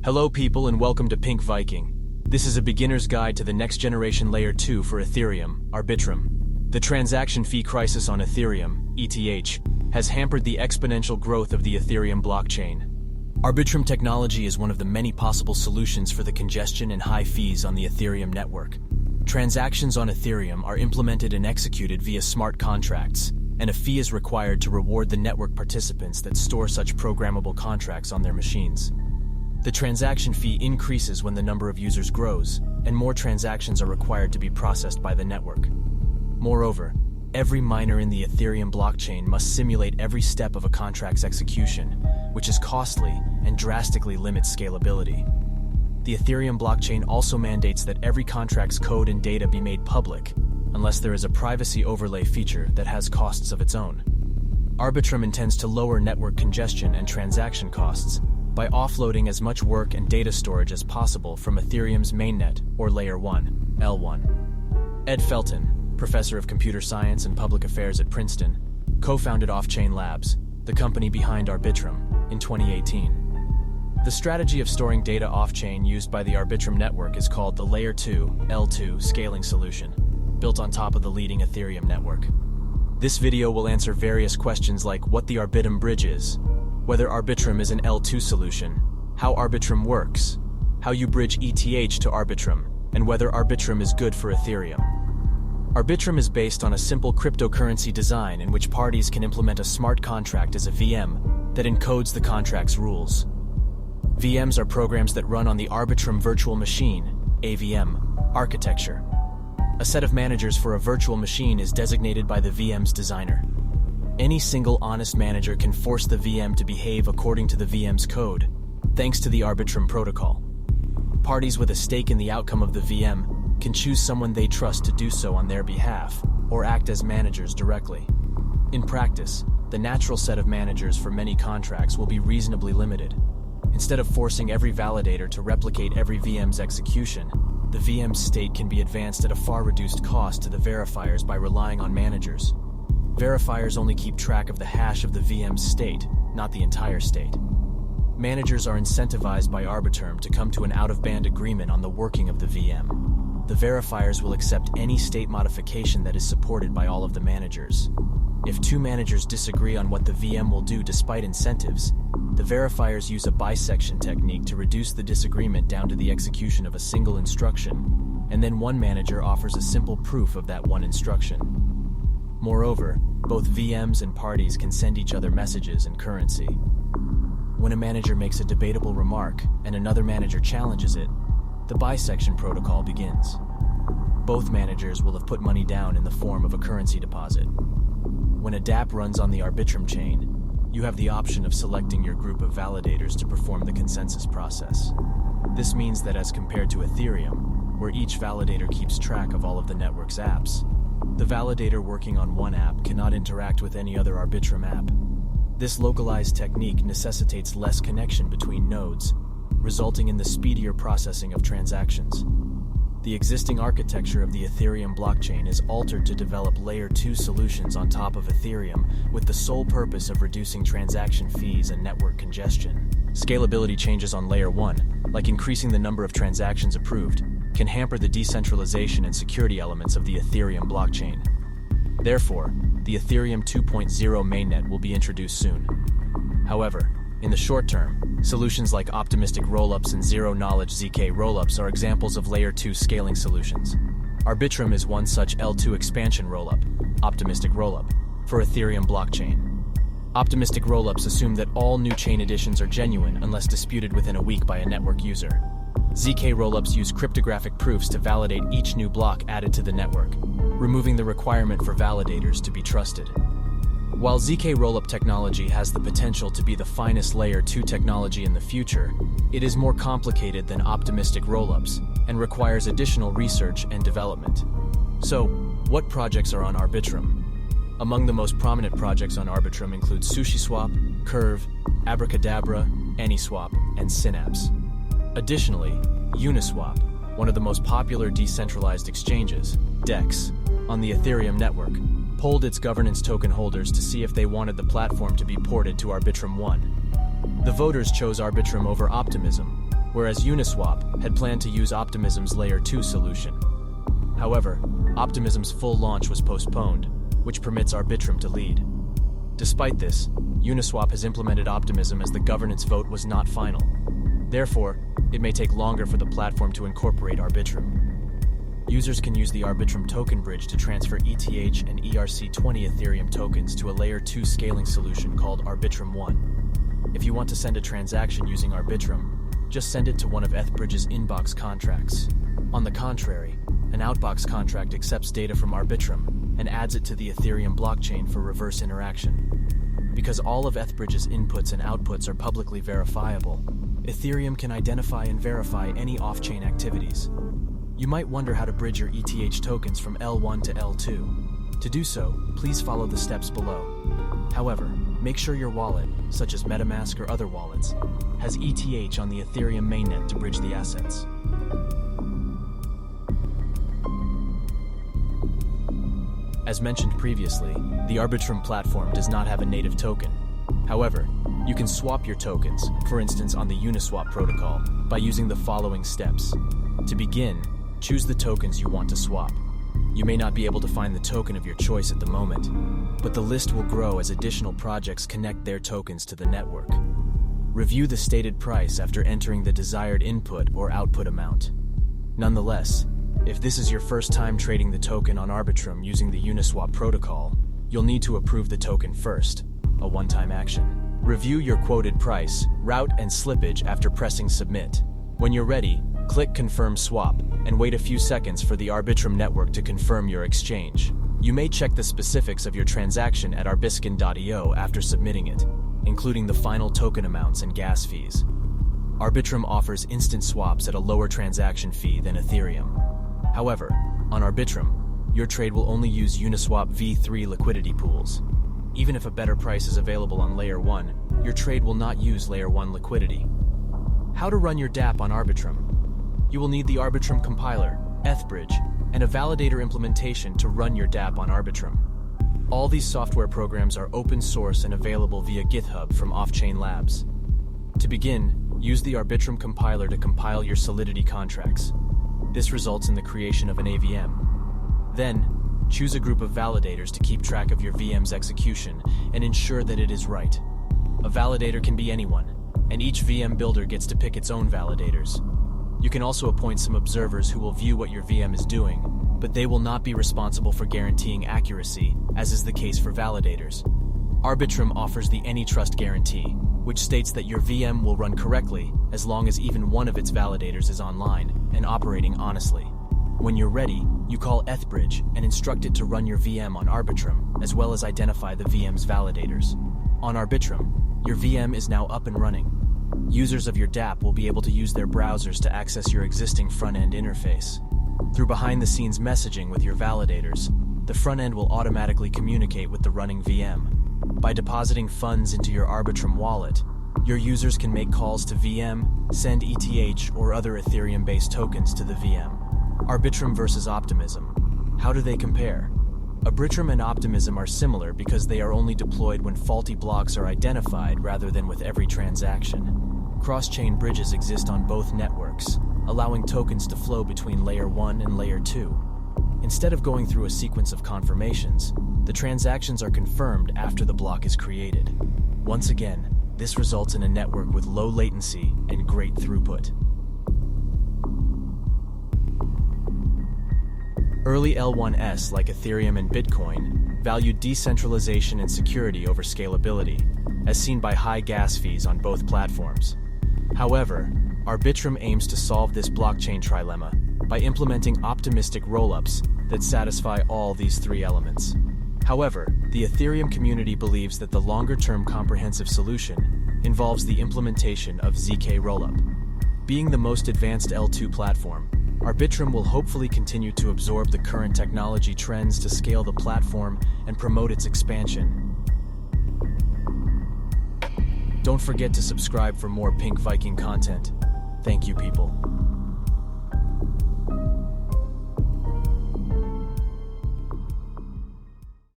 Hello people and welcome to Pink Viking. This is a beginner's guide to the next generation layer 2 for Ethereum, Arbitrum. The transaction fee crisis on Ethereum, ETH, has hampered the exponential growth of the Ethereum blockchain. Arbitrum technology is one of the many possible solutions for the congestion and high fees on the Ethereum network. Transactions on Ethereum are implemented and executed via smart contracts, and a fee is required to reward the network participants that store such programmable contracts on their machines. The transaction fee increases when the number of users grows, and more transactions are required to be processed by the network. Moreover, every miner in the Ethereum blockchain must simulate every step of a contract's execution, which is costly and drastically limits scalability. The Ethereum blockchain also mandates that every contract's code and data be made public, unless there is a privacy overlay feature that has costs of its own. Arbitrum intends to lower network congestion and transaction costs by offloading as much work and data storage as possible from Ethereum's mainnet, or Layer 1, L1. Ed Felton, professor of computer science and public affairs at Princeton, co-founded Off-Chain Labs, the company behind Arbitrum, in 2018. The strategy of storing data off-chain used by the Arbitrum network is called the Layer 2, L2 scaling solution, built on top of the leading Ethereum network. This video will answer various questions like what the Arbitrum bridge is, whether Arbitrum is an L2 solution, how Arbitrum works, how you bridge ETH to Arbitrum, and whether Arbitrum is good for Ethereum. Arbitrum is based on a simple cryptocurrency design in which parties can implement a smart contract as a VM that encodes the contract's rules. VMs are programs that run on the Arbitrum Virtual Machine, AVM, architecture. A set of managers for a virtual machine is designated by the VM's designer. Any single honest manager can force the VM to behave according to the VM's code, thanks to the Arbitrum protocol. Parties with a stake in the outcome of the VM can choose someone they trust to do so on their behalf, or act as managers directly. In practice, the natural set of managers for many contracts will be reasonably limited. Instead of forcing every validator to replicate every VM's execution, the VM's state can be advanced at a far reduced cost to the verifiers by relying on managers. Verifiers only keep track of the hash of the VM's state, not the entire state. Managers are incentivized by Arbitrum to come to an out-of-band agreement on the working of the VM. The verifiers will accept any state modification that is supported by all of the managers. If two managers disagree on what the VM will do despite incentives, the verifiers use a bisection technique to reduce the disagreement down to the execution of a single instruction, and then one manager offers a simple proof of that one instruction. Moreover, both VMs and parties can send each other messages and currency. When a manager makes a debatable remark and another manager challenges it, the bisection protocol begins. Both managers will have put money down in the form of a currency deposit. When a dApp runs on the Arbitrum chain, you have the option of selecting your group of validators to perform the consensus process. This means that as compared to Ethereum, where each validator keeps track of all of the network's apps, the validator working on one app cannot interact with any other Arbitrum app. This localized technique necessitates less connection between nodes, resulting in the speedier processing of transactions. The existing architecture of the Ethereum blockchain is altered to develop Layer 2 solutions on top of Ethereum with the sole purpose of reducing transaction fees and network congestion. Scalability changes on Layer 1, like increasing the number of transactions approved, can hamper the decentralization and security elements of the Ethereum blockchain. Therefore, the Ethereum 2.0 mainnet will be introduced soon. However, in the short term, solutions like Optimistic Rollups and zero-knowledge ZK Rollups are examples of Layer 2 scaling solutions. Arbitrum is one such L2 expansion rollup, Optimistic Rollup, for Ethereum blockchain. Optimistic Rollups assume that all new chain additions are genuine unless disputed within a week by a network user. ZK Rollups use cryptographic proofs to validate each new block added to the network, removing the requirement for validators to be trusted. While ZK Rollup technology has the potential to be the finest Layer 2 technology in the future, it is more complicated than Optimistic Rollups and requires additional research and development. So, what projects are on Arbitrum? Among the most prominent projects on Arbitrum include Sushiswap, Curve, Abracadabra, AnySwap, and Synapse. Additionally, Uniswap, one of the most popular decentralized exchanges, DEXs, on the Ethereum network, polled its governance token holders to see if they wanted the platform to be ported to Arbitrum 1. The voters chose Arbitrum over Optimism, whereas Uniswap had planned to use Optimism's Layer 2 solution. However, Optimism's full launch was postponed, which permits Arbitrum to lead. Despite this, Uniswap has implemented Optimism as the governance vote was not final. Therefore, it may take longer for the platform to incorporate Arbitrum. Users can use the Arbitrum token bridge to transfer ETH and ERC20 Ethereum tokens to a Layer 2 scaling solution called Arbitrum 1. If you want to send a transaction using Arbitrum, just send it to one of ETHBridge's inbox contracts. On the contrary, an outbox contract accepts data from Arbitrum and adds it to the Ethereum blockchain for reverse interaction. Because all of ETHBridge's inputs and outputs are publicly verifiable, Ethereum can identify and verify any off-chain activities. You might wonder how to bridge your ETH tokens from L1 to L2. To do so, please follow the steps below. However, make sure your wallet, such as MetaMask or other wallets, has ETH on the Ethereum mainnet to bridge the assets. As mentioned previously, the Arbitrum platform does not have a native token. However, you can swap your tokens, for instance on the Uniswap protocol, by using the following steps. To begin, choose the tokens you want to swap. You may not be able to find the token of your choice at the moment, but the list will grow as additional projects connect their tokens to the network. Review the stated price after entering the desired input or output amount. Nonetheless, if this is your first time trading the token on Arbitrum using the Uniswap protocol, you'll need to approve the token first, a one-time action. Review your quoted price, route, and slippage after pressing submit. When you're ready, click Confirm Swap and wait a few seconds for the Arbitrum network to confirm your exchange. You may check the specifics of your transaction at arbiscan.io after submitting it, including the final token amounts and gas fees. Arbitrum offers instant swaps at a lower transaction fee than Ethereum. However, on Arbitrum, your trade will only use Uniswap v3 liquidity pools. Even if a better price is available on Layer 1, your trade will not use Layer 1 liquidity. How to run your dApp on Arbitrum? You will need the Arbitrum compiler, ETHBridge, and a validator implementation to run your dApp on Arbitrum. All these software programs are open source and available via GitHub from Off-Chain Labs. To begin, use the Arbitrum compiler to compile your Solidity contracts. This results in the creation of an AVM. Then, choose a group of validators to keep track of your VM's execution and ensure that it is right. A validator can be anyone, and each VM builder gets to pick its own validators. You can also appoint some observers who will view what your VM is doing, but they will not be responsible for guaranteeing accuracy, as is the case for validators. Arbitrum offers the AnyTrust guarantee, which states that your VM will run correctly as long as even one of its validators is online and operating honestly. When you're ready, you call ETHBridge and instruct it to run your VM on Arbitrum, as well as identify the VM's validators. On Arbitrum, your VM is now up and running. Users of your dApp will be able to use their browsers to access your existing front-end interface. Through behind-the-scenes messaging with your validators, the front-end will automatically communicate with the running VM. By depositing funds into your Arbitrum wallet, your users can make calls to VM, send ETH or other Ethereum-based tokens to the VM. Arbitrum versus Optimism. How do they compare? Arbitrum and Optimism are similar because they are only deployed when faulty blocks are identified rather than with every transaction. Cross-chain bridges exist on both networks, allowing tokens to flow between Layer 1 and Layer 2. Instead of going through a sequence of confirmations, the transactions are confirmed after the block is created. Once again, this results in a network with low latency and great throughput. Early L1s like Ethereum and Bitcoin valued decentralization and security over scalability, as seen by high gas fees on both platforms. However, Arbitrum aims to solve this blockchain trilemma by implementing optimistic rollups that satisfy all these three elements. However, the Ethereum community believes that the longer-term comprehensive solution involves the implementation of ZK Rollup. Being the most advanced L2 platform, Arbitrum will hopefully continue to absorb the current technology trends to scale the platform and promote its expansion. Don't forget to subscribe for more Pink Viking content. Thank you, people.